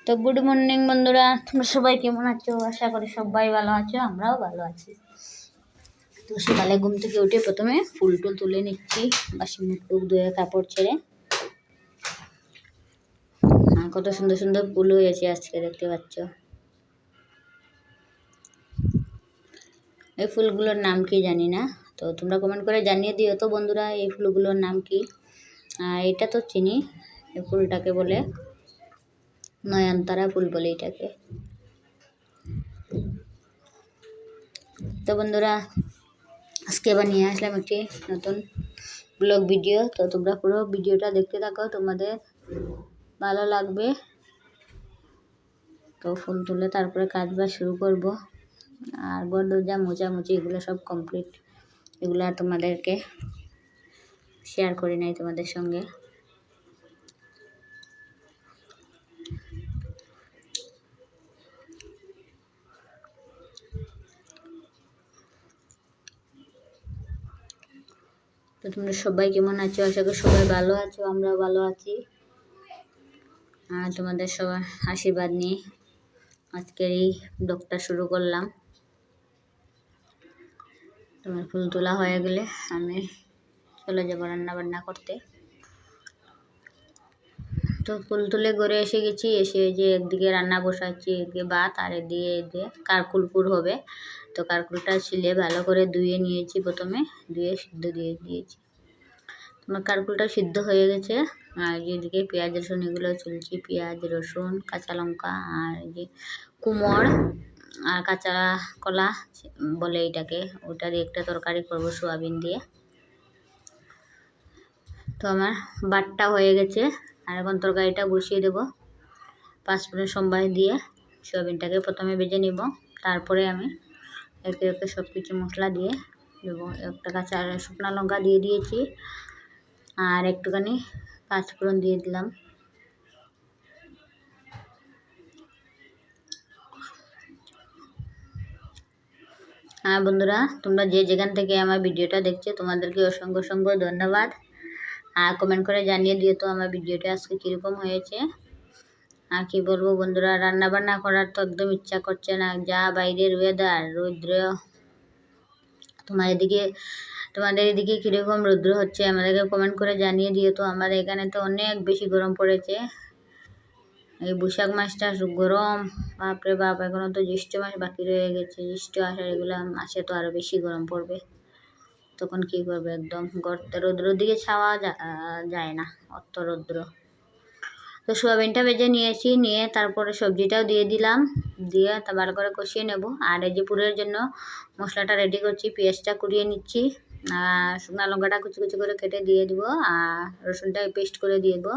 তো good morning বন্ধুরা, তোমরা সবাই কেমন আছো? আশা করি সবাই ভালো আছো, আমরাও ভালো আছি। তো সকালে ঘুম থেকে উঠে প্রথমে ফুল টুল তুলে নিচ্ছি, বাসি মুখ টুক ধুয়ে কাপড় ছেড়ে। কত সুন্দর সুন্দর ফুল হয়েছে আজকে, দেখতে পাচ্ছ। এই ফুলগুলোর নাম কি জানি না, তো তোমরা কমেন্ট করে জানিয়ে দিও তো বন্ধুরা এই ফুলগুলোর নাম কি। এটা তো চিনি, এই ফুলটাকে বলে নয়নতারা ফুল বলে এটাকে। তো বন্ধুরা, আজকে আবার নিয়ে আসলাম একটি নতুন ব্লগ ভিডিও। তো তোমরা পুরো ভিডিওটা দেখতে থাকো, তোমাদের ভালো লাগবে। তো ফুল তুলে তারপরে কাজ বাজ শুরু করব। আর ঘর দরজা মোছামুছি এগুলো সব কমপ্লিট, এগুলো আর তোমাদেরকে শেয়ার করি নাই তোমাদের সঙ্গে। তো তোমরা সবাই কেমন আছো? আশা করি সবাই ভালো আছো, আমরাও ভালো আছি। আর তোমাদের সবার আশীর্বাদ নিয়ে আজকের এই ব্লগটা শুরু করলাম। তোমার ফুল তোলা হয়ে গেলে আমি চলে যাবো রান্না বান্না করতে। তো ফুল তুলে ঘরে এসে গেছি, এসে যে একদিকে রান্না বসাচ্ছি, এদিকে ভাত, আর এদিকে কারকুলপুর হবে। তো কারকুলটা ছিলে ভালো করে ধুয়ে নিয়েছি, প্রথমে ধুয়ে সিদ্ধ দিয়ে দিয়েছি। তোমার কারকুলটা সিদ্ধ হয়ে গেছে। আর এদিকে পেঁয়াজ রসুন এগুলো চলছে, পেঁয়াজ রসুন কাঁচা লঙ্কা আর এই যে কুমড় আর কাঁচা কলা বলে এটাকে, ওটা দিয়ে একটা তরকারি করবো সোয়াবিন দিয়ে। তো আমার বাটটা হয়ে গেছে, আর এখন তরকারিটা বসিয়ে দেবো। পাঁচফোড়ন সম্বাই দিয়ে সোয়াবিনটাকে প্রথমে ভেজে নিব, তারপরে আমি একে একে সব কিছু মশলা দিয়ে দেবো। একটা কাঁচা শুকনো লঙ্কা দিয়ে দিয়েছি, আর একটুখানি পাঁচফোড়ন দিয়ে দিলাম। হ্যাঁ বন্ধুরা, তোমরা যে যেখান থেকে আমার ভিডিওটা দেখছো তোমাদেরকে অসংখ্য অসংখ্য ধন্যবাদ। আর কমেন্ট করে জানিয়ে দিও তো আমার ভিডিওটা আজকে কীরকম হয়েছে। আর কি বলবো বন্ধুরা, রান্না বান্না করার তো একদম ইচ্ছা করছে না, যা বাইরের ওয়েদার, রৌদ্র। তোমাদের এদিকে কীরকম রৌদ্র হচ্ছে আমাদেরকে কমেন্ট করে জানিয়ে দিও তো। আমাদের এখানে তো অনেক বেশি গরম পড়েছে। এই বৈশাখ মাসটা গরম, বাপরে বাপ। এখনো তো জ্যৈষ্ঠ মাস বাকি রয়ে গেছে, জ্যৈষ্ঠ আষাঢ় এগুলো মাসে তো আরো বেশি গরম পড়বে। তখন কি করবে, একদম গর্তে রৌদ্র দিকে ছাওয়া যায় না, অত রৌদ্র। তো সোয়াবিনটা ভেজে নিয়েছি, নিয়ে তারপরে সবজিটাও দিয়ে দিলাম, দিয়ে তা ভালো করে কষিয়ে নেব। আর এই যে পুরের জন্য মশলাটা রেডি করছি, পেঁয়াজটা কুড়িয়ে নিচ্ছি, আর শুকনো লঙ্কাটা কুচি কুচি করে কেটে দিয়ে দিব, আর রসুনটা পেস্ট করে দিয়ে দেবো।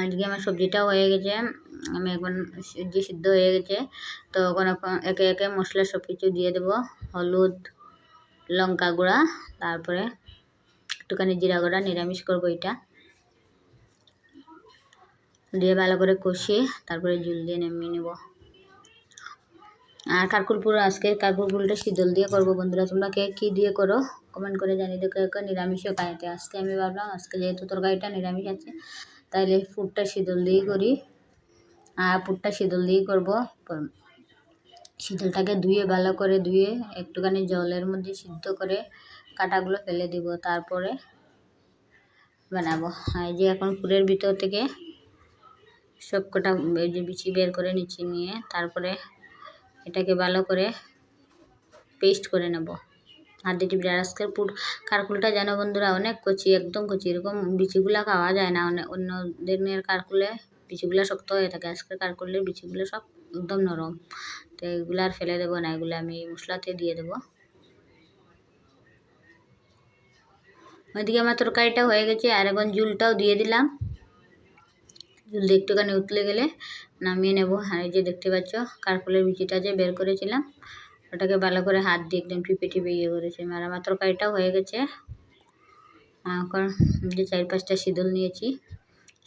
এদিকে আমার সবজিটাও হয়ে গেছে, আমি এখন সবজি সিদ্ধ হয়ে গেছে। তো এখন একে একে মশলা সব কিছু দিয়ে দেবো, হলুদ, লঙ্কা গুঁড়া, তারপরে একটুখানি জিরা গুঁড়া, নিরামিষ করবো এটা দিয়ে ভালো করে কষিয়ে তারপরে জল দিয়ে নামিয়ে নেব। আর আজকে কারকুলপুরটা শীতল দিয়ে করবো বন্ধুরা। তোমরা কে কী দিয়ে করো কমেন্ট করে জানিয়ে দেখো। কেউ নিরামিষও খাইতে, আজকে আমি ভাবলাম আজকে যেহেতু তরকারিটা নিরামিষ আছে তাইলে পুরটা শীতল দিয়েই করি। আর পুরটা শীতল দিয়েই করবো। শীতলটাকে ধুয়ে ভালো করে ধুয়ে একটুখানি জলের মধ্যে সিদ্ধ করে কাঁটাগুলো ফেলে দিব, তারপরে বানাবো। এই যে এখন পুরের ভিতর থেকে সব কটা এই যে বিচি বের করে নিচ্ছি, নিয়ে তারপরে এটাকে ভালো করে পেস্ট করে নেব। আর দুটি আজকের কারকুলটা জানো বন্ধুরা অনেক কচি, একদম কচি, এরকম বিচিগুলা খাওয়া যায় না। অন্য দিনের কারকুলে বিচিগুলা শক্ত হয়ে থাকে, আজকের কারকুলের বিচিগুলো সব একদম নরম। তো এগুলো আর ফেলে দেবো না, এগুলো আমি মশলাতে দিয়ে দেবো। ওইদিকে আমার তরকারিটা হয়ে গেছে, আর এখন জুলটাও দিয়ে দিলাম। জল দিয়ে একটুখানি উতলে গেলে নামিয়ে নেব। আর এই যে দেখতে পাচ্ছ কারকুলের বিচিটা যে বের করেছিলাম, ওটাকে ভালো করে হাত দিয়ে একদম টিপে টিপে ইয়ে করেছি। আর আমার তরকারিটাও হয়ে গেছে। এখন যে 4-5টা শীতল নিয়েছি,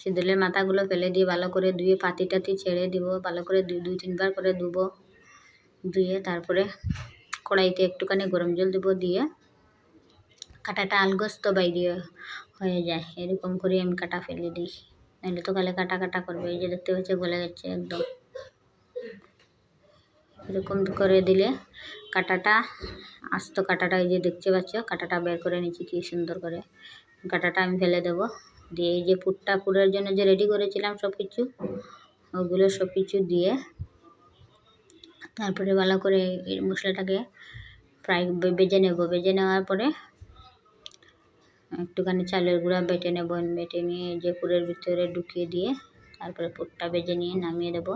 শীতলের মাথাগুলো ফেলে দিয়ে ভালো করে ধুয়ে পাতি টাতি ছেড়ে দিব, ভালো করে 2-3 বার করে ধুবো। ধুয়ে তারপরে কড়াইতে একটুখানি গরম জল দেবো, দিয়ে কাঁটাটা আলগস্ত বাইরে হয়ে যায়, এরকম করে আমি কাঁটা ফেলে দিই, নাহলে তো কালে কাটা কাটা করবে। এই যে দেখতে পাচ্ছি গলে গেছে একদম, এরকম করে দিলে কাঁটাটা আস্ত কাঁটাটা এই যে দেখতে পাচ্ছ কাঁটাটা বের করে নিচ্ছি কি সুন্দর করে। কাঁটাটা আমি ফেলে দেবো, দিয়ে এই যে পুরের জন্য যে রেডি করেছিলাম সব কিছু, ওগুলো সব কিছু দিয়ে তারপরে ভালো করে এই মশলাটাকে ফ্রাই বেজে নেব। বেজে নেওয়ার পরে একটুখানি চালের গুঁড়া বেটে নেব, বেটে নিয়ে যে পুরের ভিতরে ঢুকিয়ে দিয়ে তারপরে পুরটা বেজে নিয়ে নামিয়ে দেব।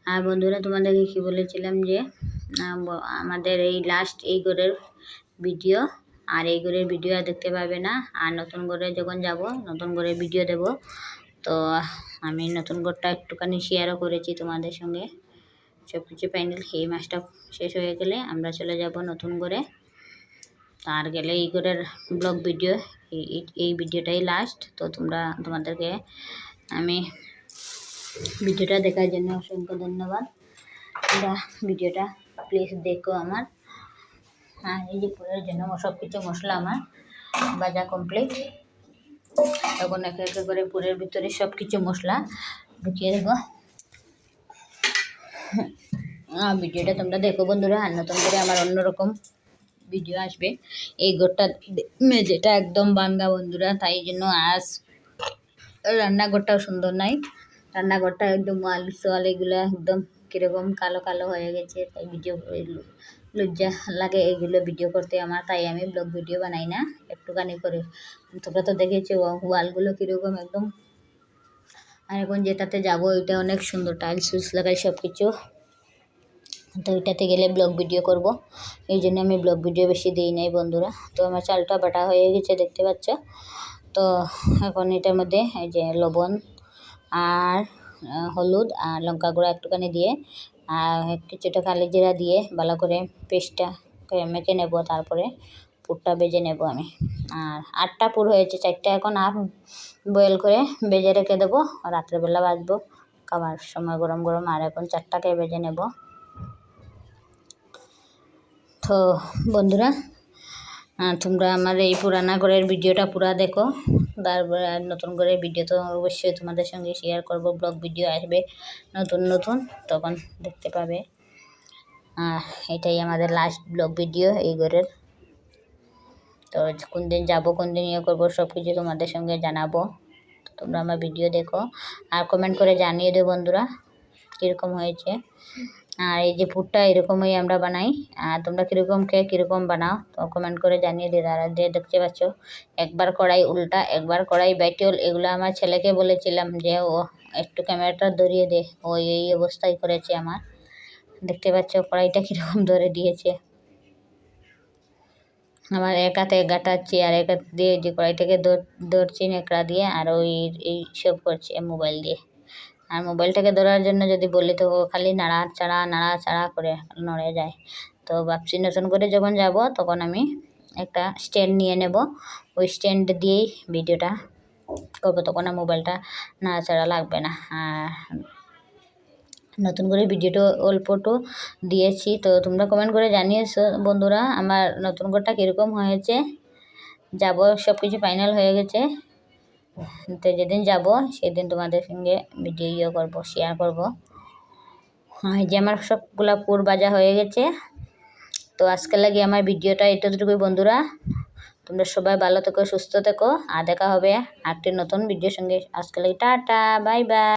আর বন্ধুরা তোমাদেরকে কী বলেছিলাম যে আমাদের এই লাস্ট এই ঘরের ভিডিও, আর এই ঘরের ভিডিও আর দেখতে পাবে না। আর নতুন ঘরে যখন যাব নতুন ঘরের ভিডিও দেব। তো আমি নতুন ঘরটা একটুখানি শেয়ারও করেছি তোমাদের সঙ্গে। সব কিছু ফাইনাল, এই মাসটা শেষ হয়ে গেলে আমরা চলে যাব নতুন ঘরে। আর গেলে এই ঘরের ব্লগ ভিডিও, এই ভিডিওটাই লাস্ট। তো তোমাদেরকে আমি ভিডিওটা দেখার জন্য অসংখ্য ধন্যবাদ। তোমরা ভিডিওটা প্লিজ দেখো আমার। আর এই যে পুরের জন্য সব কিছু মশলা আমার ভাজা কমপ্লিট। তখন একে একে করে পুরের ভিতরে সব কিছু মশলা ঢুকিয়ে দেবো। ভিডিওটা তোমরা দেখো বন্ধুরা। আর নতুন করে আমার অন্যরকম ভিডিও আসবে। এই ঘরটা মেঝেটা একদম ভাঙ্গা বন্ধুরা, তাই জন্য আজ রান্নাঘরটাও সুন্দর নাই। রান্নাঘরটা একদম ওয়াল সোয়াল এগুলো একদম কীরকম কালো কালো হয়ে গেছে, তাই ভিডিও লজ্জা লাগে এগুলো ভিডিও করতে আমার, তাই আমি ব্লগ ভিডিও বানাই না, একটুখানি করে। তোমরা তো দেখেছো ওয়ালগুলো কীরকম একদম। আর এখন যেটাতে যাবো ওইটা অনেক সুন্দর, টাইলস উইলস লাগাই সব কিছু। তো ওইটাতে গেলে ব্লগ ভিডিও করব, এই জন্য আমি ব্লগ ভিডিও বেশি দিই নাই বন্ধুরা। তো আমার চালটা বাটা হয়ে গেছে দেখতে পাচ্ছ। তো এখন এটার মধ্যে এই যে লবণ আর হলুদ আর লঙ্কা গুঁড়া একটুখানি দিয়ে আর কিছুটা কালি জিরা দিয়ে ভালো করে পেস্টটা মেখে নেব। তারপরে পুরটা বেজে নেব আমি। আর 8টা পুর হয়েছে, 4টা এখন বয়েল করে বেজে রেখে দেবো, রাত্রেবেলা ভাজবো খাবার সময় গরম গরম। আর এখন 4টাকে বেজে নেব। তো বন্ধুরা তোমরা আমার এই পুরানা ঘরের ভিডিওটা পুরা দেখো। তারপরে আর নতুন ঘরের ভিডিও তো অবশ্যই তোমাদের সঙ্গে শেয়ার করব। ব্লগ ভিডিও আসবে নতুন নতুন, তখন দেখতে পাবে। এটাই আমাদের লাস্ট ব্লগ ভিডিও এই ঘরের। তো কোন দিন যাবো, কোন দিন ইয়ে করবো সব কিছু তোমাদের সঙ্গে জানাবো। তোমরা আমার ভিডিও দেখো আর কমেন্ট করে জানিয়ে দেবো বন্ধুরা কীরকম হয়েছে। আর এই যে পুরটা এরকমই আমরা বানাই। আর তোমরা কীরকম কীরকম বানাও তো কমেন্ট করে জানিয়ে দিও। আর যে দেখতে পাচ্ছ একবার কড়াই উল্টা একবার কড়াই ব্যাটিওল, এগুলো আমার ছেলেকে বলেছিলাম যে ও একটু ক্যামেরাটা ধরিয়ে দে, ও এই অবস্থায় করেছে আমার। দেখতে পাচ্ছ কড়াইটা কীরকম ধরে দিয়েছে। আমার এক হাতে গাটাচ্ছি আর এক হাত দিয়ে যে কড়াইটাকে ধরছি নেকড়া দিয়ে, আর ওই এই সব করছে মোবাইল দিয়ে। আর মোবাইলটাকে ধরার জন্য যদি বলি তো খালি নাড়াচাড়া করে নড়ে যায়। তো ভাবছি নতুন করে যখন যাব তখন আমি একটা স্ট্যান্ড নিয়ে নেব, ওই স্ট্যান্ড দিয়েই ভিডিওটা করবো, তখন আর মোবাইলটা নাড়াচাড়া লাগবে না। আর নতুন করে ভিডিওটা অল্পটু দিয়েছি। তো তোমরা কমেন্ট করে জানিয়েছো বন্ধুরা আমার নতুন ঘরটা কীরকম হয়েছে। যাব সব কিছু ফাইনাল হয়ে গেছে। তো যেদিন যাব সেদিন তোমাদের সঙ্গে ভিডিও করব, শেয়ার করব। এই যে আমার সবগুলা পুর ভাজা হয়ে গেছে। তো আজকে লাগে আমার ভিডিওটা এতটুকুই বন্ধুরা। তোমরা সবাই ভালো থেকো, সুস্থ থেকো। আর দেখা হবে আরেকটি নতুন ভিডিওর সঙ্গে। আজকে লাগে টাটা, বাই বাই।